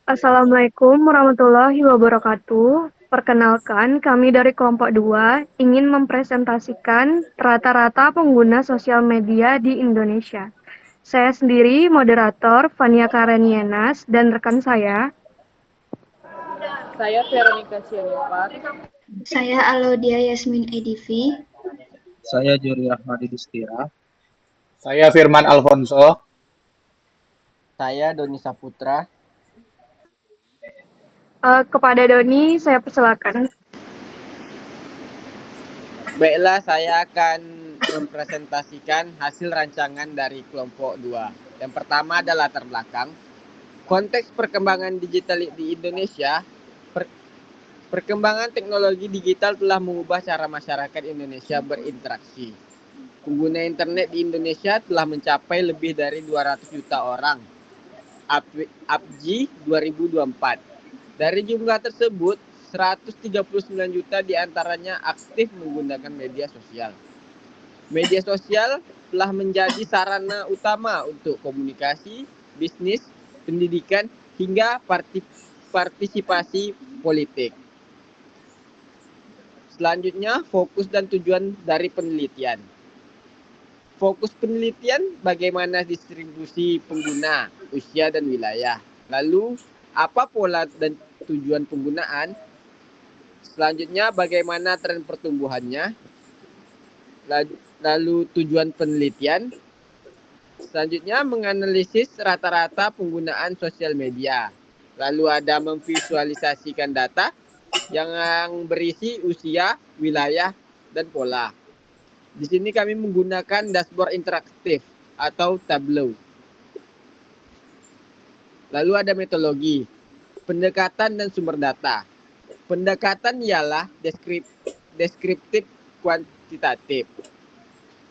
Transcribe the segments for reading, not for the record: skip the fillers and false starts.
Assalamualaikum warahmatullahi wabarakatuh. Perkenalkan, kami dari kelompok 2 ingin mempresentasikan rata-rata pengguna sosial media di Indonesia. Saya sendiri, moderator Fania Karenienas, dan rekan saya. Saya Veronica Sianipar. Saya Alodia Yasmin Edivi. Saya Juri Rahmadi Dustira. Saya Firman Alfonso. Saya Doni Saputra. Kepada Doni, saya persilakan. Baiklah, saya akan mempresentasikan hasil rancangan dari kelompok 2. Yang pertama adalah latar belakang. Konteks perkembangan digital di Indonesia. Perkembangan teknologi digital telah mengubah cara masyarakat Indonesia berinteraksi. Pengguna internet di Indonesia telah mencapai lebih dari 200 juta orang. APJ 2024. Dari jumlah tersebut, 139 juta diantaranya aktif menggunakan media sosial. Media sosial telah menjadi sarana utama untuk komunikasi, bisnis, pendidikan, hingga partisipasi politik. Selanjutnya, fokus dan tujuan dari penelitian. Fokus penelitian bagaimana distribusi pengguna, usia, dan wilayah. Lalu, apa pola dan tujuan penggunaan? Selanjutnya, bagaimana tren pertumbuhannya? Lalu, tujuan penelitian. Selanjutnya, menganalisis rata-rata penggunaan sosial media. Lalu ada memvisualisasikan data yang berisi usia, wilayah, dan pola. Di sini kami menggunakan dashboard interaktif atau Tableau. Lalu ada metodologi, pendekatan dan sumber data. Pendekatan ialah deskriptif kuantitatif.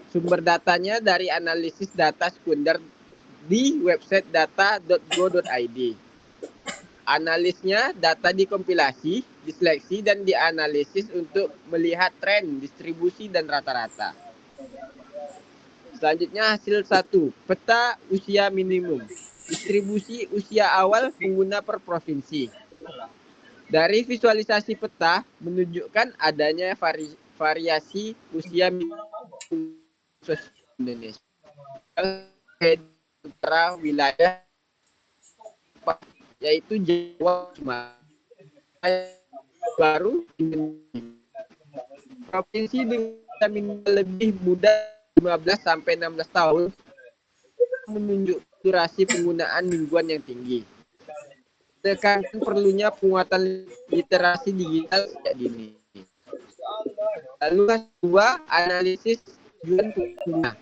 Sumber datanya dari analisis data sekunder di website data.go.id. Analisnya data dikompilasi, diseleksi, dan dianalisis untuk melihat tren, distribusi, dan rata-rata. Selanjutnya hasil 1. Peta usia minimum. Distribusi usia awal pengguna per provinsi. Dari visualisasi peta menunjukkan adanya variasi usia minimum Indonesia. Antara wilayah yaitu Jawa, Sumatera Baru, provinsi dengan lebih muda 15 sampai 16 tahun menunjuk durasi penggunaan mingguan yang tinggi. Tekankan perlunya penguatan literasi digital sejak dini. Lalu kedua, analisis tujuan pengguna.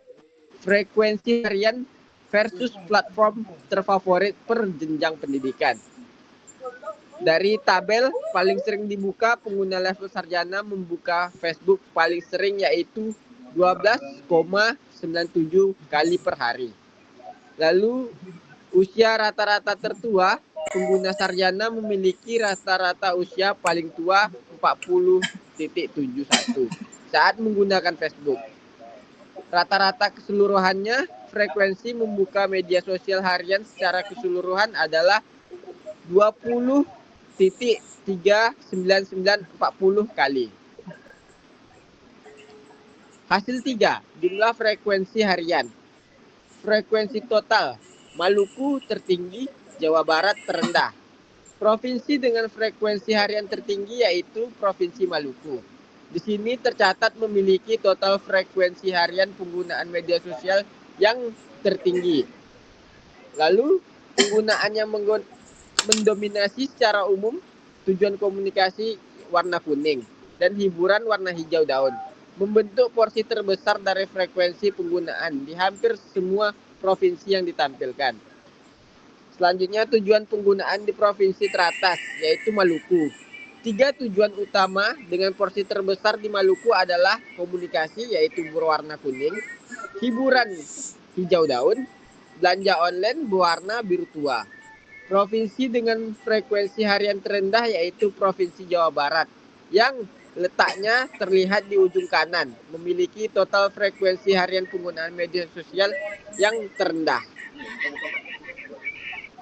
Frekuensi harian versus platform terfavorit per jenjang pendidikan. Dari tabel paling sering dibuka, pengguna level sarjana membuka Facebook paling sering yaitu 12,97 kali per hari. Lalu usia rata-rata tertua, pengguna sarjana memiliki rata-rata usia paling tua 40,71 saat menggunakan Facebook. Rata-rata keseluruhannya, frekuensi membuka media sosial harian secara keseluruhan adalah 20,39940 kali. Hasil 3, jumlah frekuensi harian. Frekuensi total, Maluku tertinggi, Jawa Barat terendah. Provinsi dengan frekuensi harian tertinggi yaitu Provinsi Maluku. Di sini tercatat memiliki total frekuensi harian penggunaan media sosial yang tertinggi. Lalu, penggunaan yang mendominasi secara umum, tujuan komunikasi warna kuning, dan hiburan warna hijau daun. Membentuk porsi terbesar dari frekuensi penggunaan di hampir semua provinsi yang ditampilkan. Selanjutnya tujuan penggunaan di provinsi teratas, yaitu Maluku. 3 tujuan utama dengan porsi terbesar di Maluku adalah komunikasi, yaitu berwarna kuning, hiburan hijau daun, belanja online berwarna biru tua. Provinsi dengan frekuensi harian terendah yaitu Provinsi Jawa Barat, yang letaknya terlihat di ujung kanan, memiliki total frekuensi harian penggunaan media sosial yang terendah.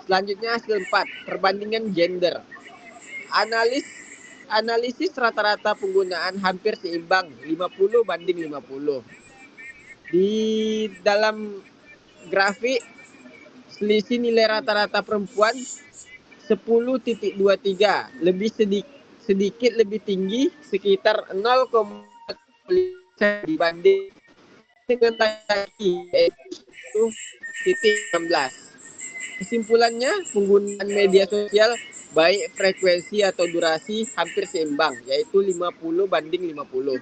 Selanjutnya hasil 4, perbandingan gender. Analisis rata-rata penggunaan hampir seimbang, 50 banding 50. Di dalam grafik, selisih nilai rata-rata perempuan 10.23, sedikit lebih tinggi sekitar 0,5 dibanding dengan laki, yaitu 1.16. Kesimpulannya, penggunaan media sosial baik frekuensi atau durasi hampir seimbang, yaitu 50 banding 50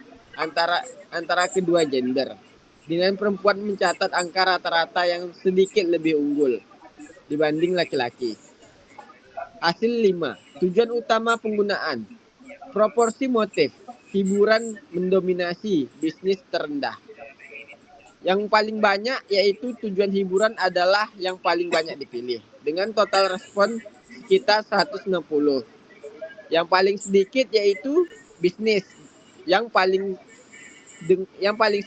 antara kedua gender. Dengan perempuan mencatat angka rata-rata yang sedikit lebih unggul dibanding laki-laki. Hasil 5. Tujuan utama penggunaan. Proporsi motif. Hiburan mendominasi, bisnis terendah. Yang paling banyak yaitu tujuan hiburan adalah yang paling banyak dipilih dengan total respon sekitar 160. Yang paling sedikit yaitu bisnis yang paling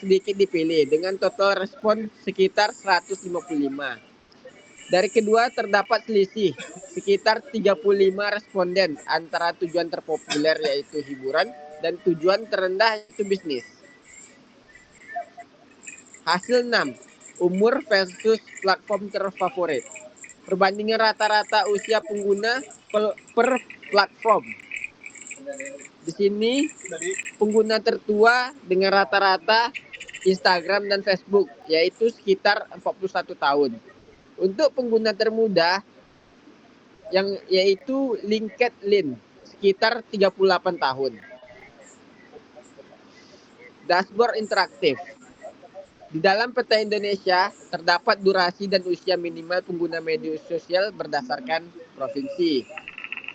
sedikit dipilih dengan total respon sekitar 155. Dari kedua terdapat selisih sekitar 35 responden antara tujuan terpopuler yaitu hiburan dan tujuan terendah yaitu bisnis. Hasil 6. Umur versus platform terfavorit. Perbandingan rata-rata usia pengguna per platform. Di sini pengguna tertua dengan rata-rata Instagram dan Facebook yaitu sekitar 41 tahun. Untuk pengguna termuda yang yaitu LinkedIn sekitar 38 tahun. Dashboard interaktif. Di dalam peta Indonesia, terdapat durasi dan usia minimal pengguna media sosial berdasarkan provinsi.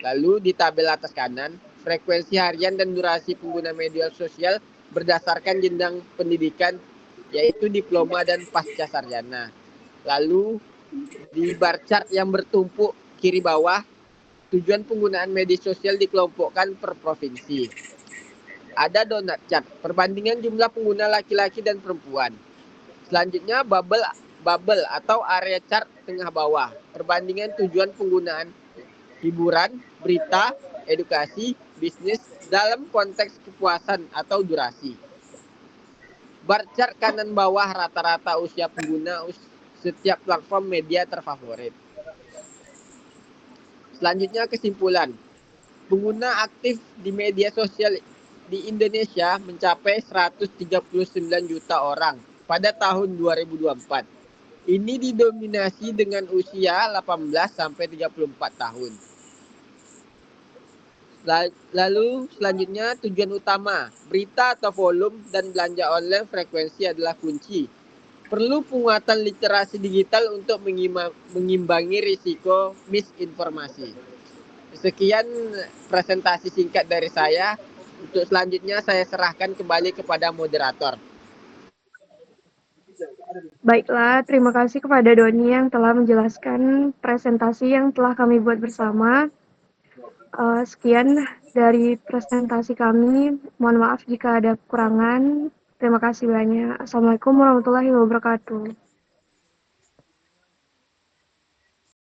Lalu di tabel atas kanan, frekuensi harian dan durasi pengguna media sosial berdasarkan jenjang pendidikan, yaitu diploma dan pasca sarjana. Lalu di bar chart yang bertumpuk kiri bawah, tujuan penggunaan media sosial dikelompokkan per provinsi. Ada donut chart, perbandingan jumlah pengguna laki-laki dan perempuan. Selanjutnya bubble atau area chart tengah bawah. Perbandingan tujuan penggunaan hiburan, berita, edukasi, bisnis dalam konteks kepuasan atau durasi. Bar chart kanan bawah rata-rata usia pengguna setiap platform media terfavorit. Selanjutnya kesimpulan. Pengguna aktif di media sosial di Indonesia mencapai 139 juta orang pada tahun 2024. Ini didominasi dengan usia 18 sampai 34 tahun. Lalu selanjutnya tujuan utama, berita atau volume dan belanja online frekuensi adalah kunci. Perlu penguatan literasi digital untuk mengimbangi risiko misinformasi. Sekian presentasi singkat dari saya. Untuk selanjutnya saya serahkan kembali kepada moderator. Baiklah, terima kasih kepada Doni yang telah menjelaskan presentasi yang telah kami buat bersama. Sekian dari presentasi kami. Mohon maaf jika ada kekurangan. Terima kasih banyak. Assalamualaikum warahmatullahi wabarakatuh.